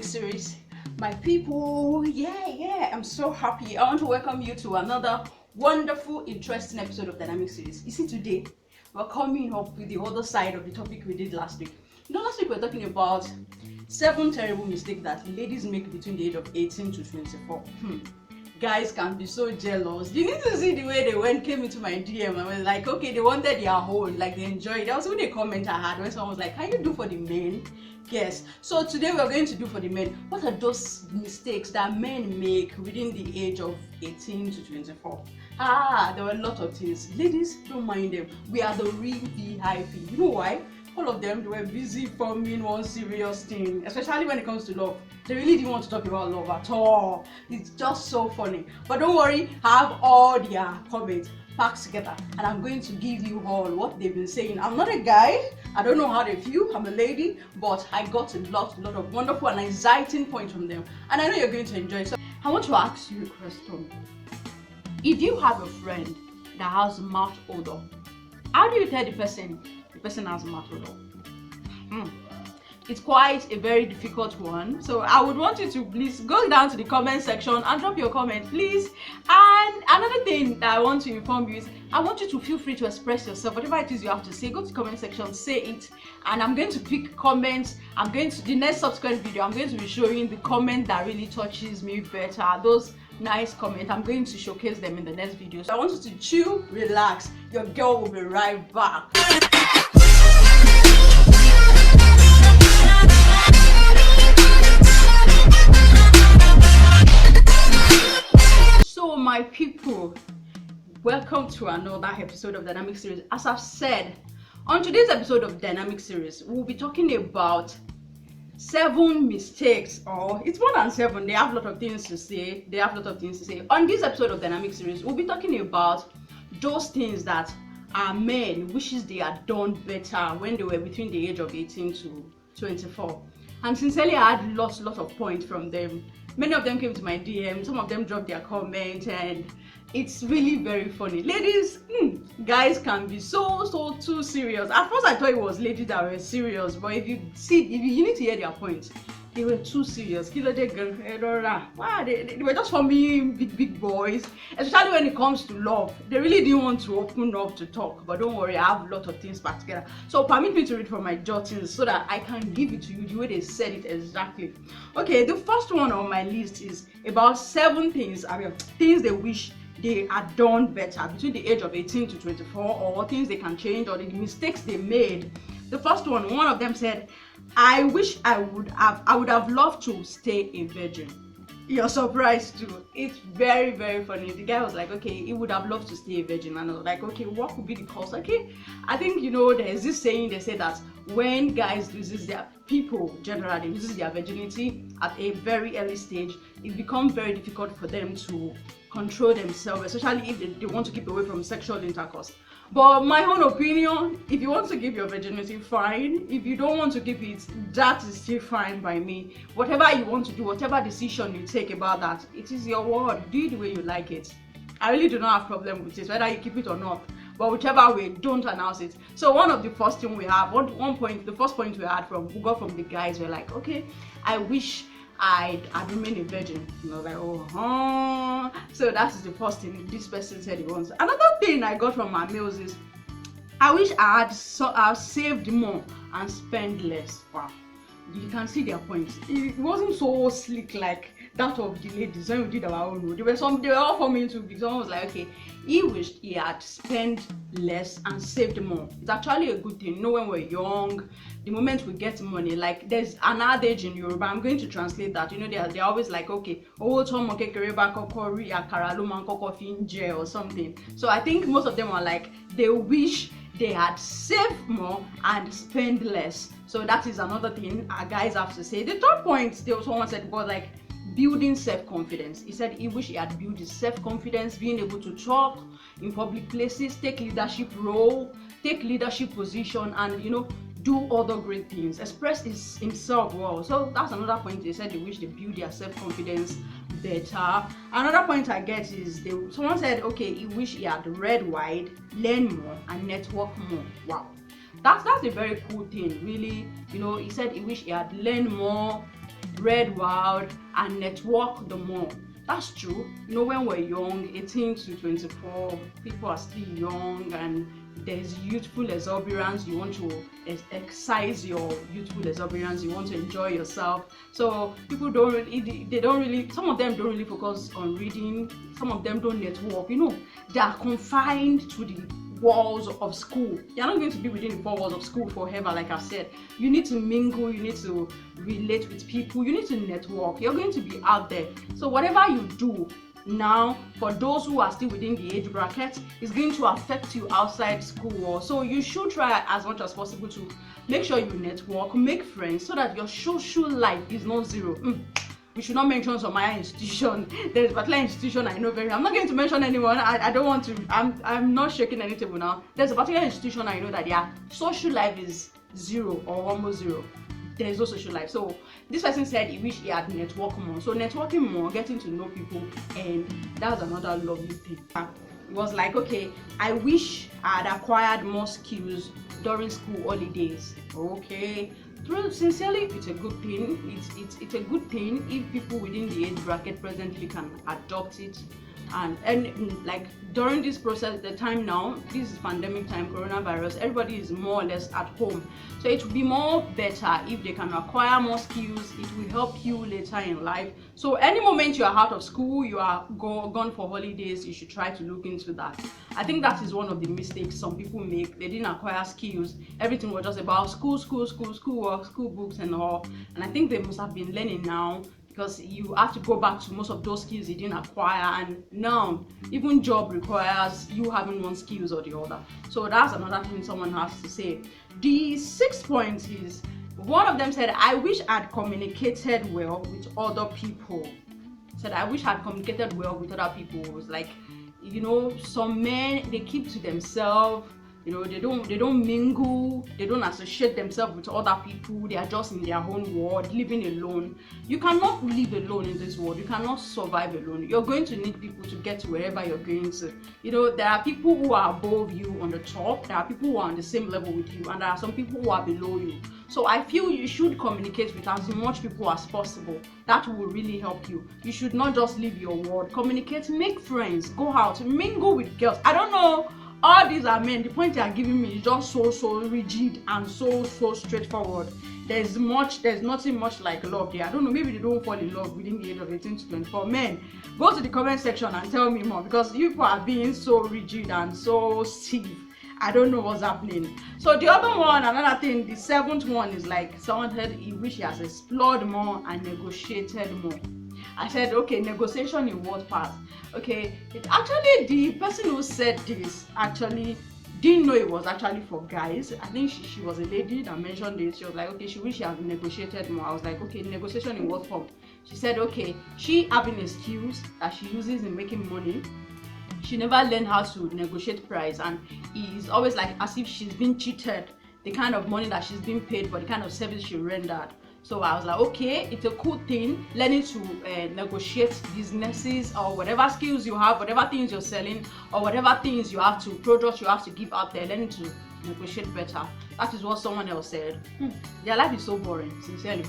series. My people, I'm so happy. I want to welcome you to another wonderful, interesting episode of Dynamic Series. You see, today we're coming up with the other side of the topic we did last week. Last week we were talking about 7 terrible mistakes that ladies make between the age of 18 to 24. Guys can be so jealous. You need to see the way they came into my DM and was like, okay, they wanted their own, like they enjoyed it. That was a comment I had when someone was like, can you do for the men? Yes. So today we're going to do for the men. What are those mistakes that men make within the age of 18 to 24? There were a lot of things. Ladies, don't mind them. We are the real VIP. You know why? All of them, they were busy forming one serious thing, especially when it comes to love. They really didn't want to talk about love at all. It's just so funny. But don't worry, I have all their comments packed together and I'm going to give you all what they've been saying. I'm not a guy, I don't know how they feel, I'm a lady, but I got a lot of wonderful and exciting points from them. And I know you're going to enjoy it. So I want to ask you a question. If you have a friend that has mouth odor, how do you tell the person has mouth odor? It's quite a very difficult one, so I would want you to please go down to the comment section and drop your comment, please. And another thing that I want to inform you is I want you to feel free to express yourself. Whatever it is you have to say, go to the comment section, say it, and I'm going to pick comments. The next subsequent video, I'm going to be showing the comment that really touches me better. Those nice comments, I'm going to showcase them in the next video. So I want you to chill, relax. Your girl will be right back. So my people, welcome to another episode of Dynamic Series. As I've said, on today's episode of Dynamic Series, we'll be talking about 7 mistakes, or it's more than 7. They have a lot of things to say. On this episode of Dynamic Series, we'll be talking about those things that our men wishes they had done better when they were between the age of 18 to 24. And sincerely, I had lots of points from them. Many of them came to my DM, some of them dropped their comment, and it's really very funny. Ladies, guys can be so too serious. At first I thought it was ladies that were serious, but if you need to hear their points, they were too serious. They were just for me big boys, especially when it comes to love. They really didn't want to open up to talk, but don't worry, I have a lot of things back together. So permit me to read from my jottings so that I can give it to you the way they said it exactly. Okay, the first one on my list is about 7 things, things they wish they had done better between the age of 18 to 24, or things they can change, or the mistakes they made. The first one of them said, I wish I would have loved to stay a virgin. You're surprised too. It's very funny. The guy was like, okay, he would have loved to stay a virgin, and I was like, okay, what could be the cause? Okay, I think there's this saying, they say that when guys loses their virginity at a very early stage, it becomes very difficult for them to control themselves, especially if they want to keep away from sexual intercourse. But my own opinion, if you want to keep your virginity, fine. If you don't want to keep it, that is still fine by me. Whatever you want to do, whatever decision you take about that, it is your word. Do it the way you like it. I really do not have problem with it, whether you keep it or not. But whichever way, don't announce it. So one of the first thing we have, the first point we got from the guys were like, okay, I wish I'd remain a virgin. So that's the first thing this person said he wants. Another thing I got from my mails is, I wish I had saved more and spent less. Wow, you can see their points. It wasn't so slick like that of the ladies when we did our own. They were all forming too big. Someone was like, okay, he wished he had spent less and saved more. It's actually a good thing. When we're young, the moment we get money, like there's an adage in Yoruba, I'm going to translate that. They're always like, okay, or something. So I think most of them are like, they wish they had saved more and spent less. So that is another thing our guys have to say. The third point, someone said, was like building self-confidence. He said he wished he had built his self-confidence, being able to talk in public places, take leadership role, take leadership position, and do other great things, express himself well. So that's another point. They said they wish they build their self-confidence better. Another point I get is someone said, okay, he wish he had read wide, learn more, and network more. Wow, that's a very cool thing, really. He said he wish he had learned more, read wild, and network the more. That's true. You know, when we're young, 18 to 24, people are still young, and there's youthful exuberance. You want to exercise your youthful exuberance. You want to enjoy yourself. So people some of them don't really focus on reading. Some of them don't network. You know, they are confined to the walls of school. You're not going to be within the four walls of school forever, like I said. You need to mingle, you need to relate with people, you need to network. You're going to be out there. So whatever you do now, for those who are still within the age bracket, is going to affect you outside school. So you should try as much as possible to make sure you network, make friends, so that your social life is not zero. We should not mention some higher institution. There's a particular institution I know very well. I'm not going to mention anyone. I don't want to. I'm not shaking any table now. There's a particular institution I know that their social life is zero or almost zero. There is no social life. So this person said he wished he had networked more. So networking more, getting to know people, and that's another lovely thing. It was like, okay, I wish I had acquired more skills during school holidays. Okay. Sincerely, it's a good thing. It's a good thing if people within the age bracket presently can adopt it, and like during this process, the time now, this is pandemic time, coronavirus, everybody is more or less at home. So it would be more better if they can acquire more skills. It will help you later in life. So any moment you are out of school, you are gone for holidays, you should try to look into that. I think that is one of the mistakes some people make. They didn't acquire skills. Everything was just about school work, school books and all. And I think they must have been learning now, because you have to go back to most of those skills you didn't acquire, and now even job requires you having one skills or the other. So that's another thing someone has to say. The 6th point is, one of them said, I wish I'd communicated well with other people. Said, I wish I'd communicated well with other people. It was like, you know, some men, they keep to themselves. You know, they don't mingle, they don't associate themselves with other people. They are just in their own world, living alone. You cannot live alone in this world. You cannot survive alone. You're going to need people to get to wherever you're going to. You know, there are people who are above you on the top. There are people who are on the same level with you, and there are some people who are below you. So I feel you should communicate with as much people as possible. That will really help you. You should not just leave your world. Communicate, make friends, go out, mingle with girls. I don't know. All these are men. The point they are giving me is just so rigid and so straightforward. There's nothing much like love there. I don't know, maybe they don't fall in love within the age of 18 to 24. Men, go to the comment section and tell me more, because you people are being so rigid and so stiff. I don't know what's happening. So the other one, another thing, the 7th one is like, someone said he wish he has explored more and negotiated more. I said, okay, negotiation in what part? Okay, it actually, the person who said this actually didn't know it was actually for guys. I think she was a lady that mentioned this. She was like, okay, she wish she had negotiated more. I was like, okay, negotiation in what form? She said, okay, she having a skills that she uses in making money. She never learned how to negotiate price, and it's always like as if she's been cheated the kind of money that she's been paid for the kind of service she rendered. So I was like, okay, it's a cool thing, learning to negotiate businesses or whatever skills you have, whatever things you're selling, or whatever things you have to, products you have to give out there, learning to negotiate better. That is what someone else said. Their life is so boring, sincerely.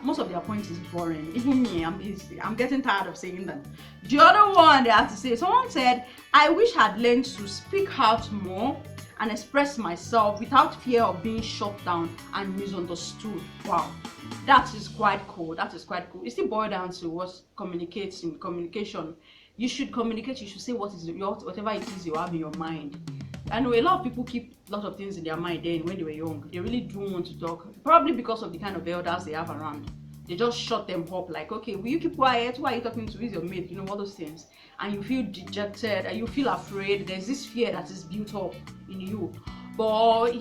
Most of their points is boring. Even me, I'm getting tired of saying that. The other one they have to say, someone said, I wish I'd learned to speak out more and express myself without fear of being shut down and misunderstood. Wow, that is quite cool. That is quite cool. It still boils down to what communication. You should communicate. You should say whatever it is you have in your mind. I know a lot of people keep a lot of things in their mind then when they were young. They really don't want to talk, probably because of the kind of elders they have around. They just shut them up, like, okay, will you keep quiet? Who are you talking to? Who is your mate? You know, all those things. And you feel dejected and you feel afraid. There's this fear that is built up in you. But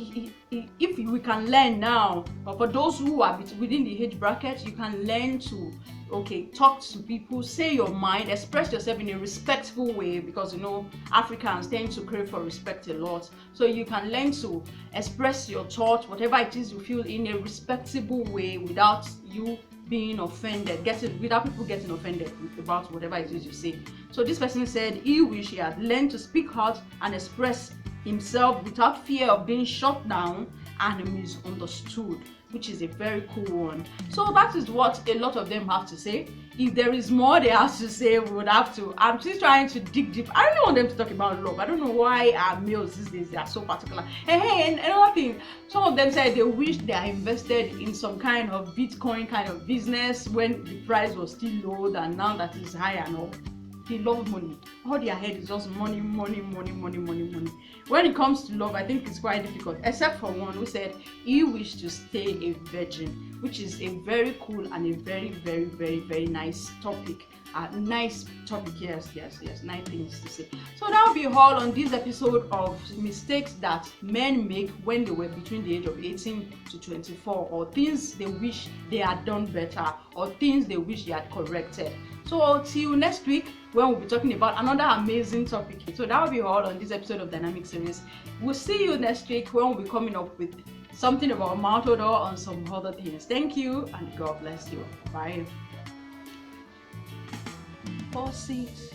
if we can learn now, but for those who are within the age bracket, you can learn to, okay, talk to people, say your mind, express yourself in a respectful way, because you know Africans tend to crave for respect a lot. So you can learn to express your thoughts, whatever it is you feel, in a respectable way without you being offended, without people getting offended about whatever it is you say. So this person said he wish he had learned to speak out and express himself without fear of being shut down and misunderstood. which is a very cool one. So that is what a lot of them have to say. If there is more they have to say, we would have to. I'm still trying to dig deep. I don't want them to talk about love. I don't know why our males these days they are so particular. And another thing, some of them said they wish they are invested in some kind of Bitcoin kind of business when the price was still low than now that it's high and all. They love money. All their head is just money, money, money, money, money, money. When it comes to love, I think it's quite difficult, except for one who said he wished to stay a virgin, which is a very cool and a very, very, very, very nice topic. Nice topic, yes, nice things to say. So that'll be all on this episode of mistakes that men make when they were between the age of 18 to 24, or things they wish they had done better, or things they wish they had corrected. So till next week, when we'll be talking about another amazing topic. So that will be all on this episode of Dynamic Series. We'll see you next week when we'll be coming up with something about mouth odor and some other things. Thank you and God bless you. Bye. 4 6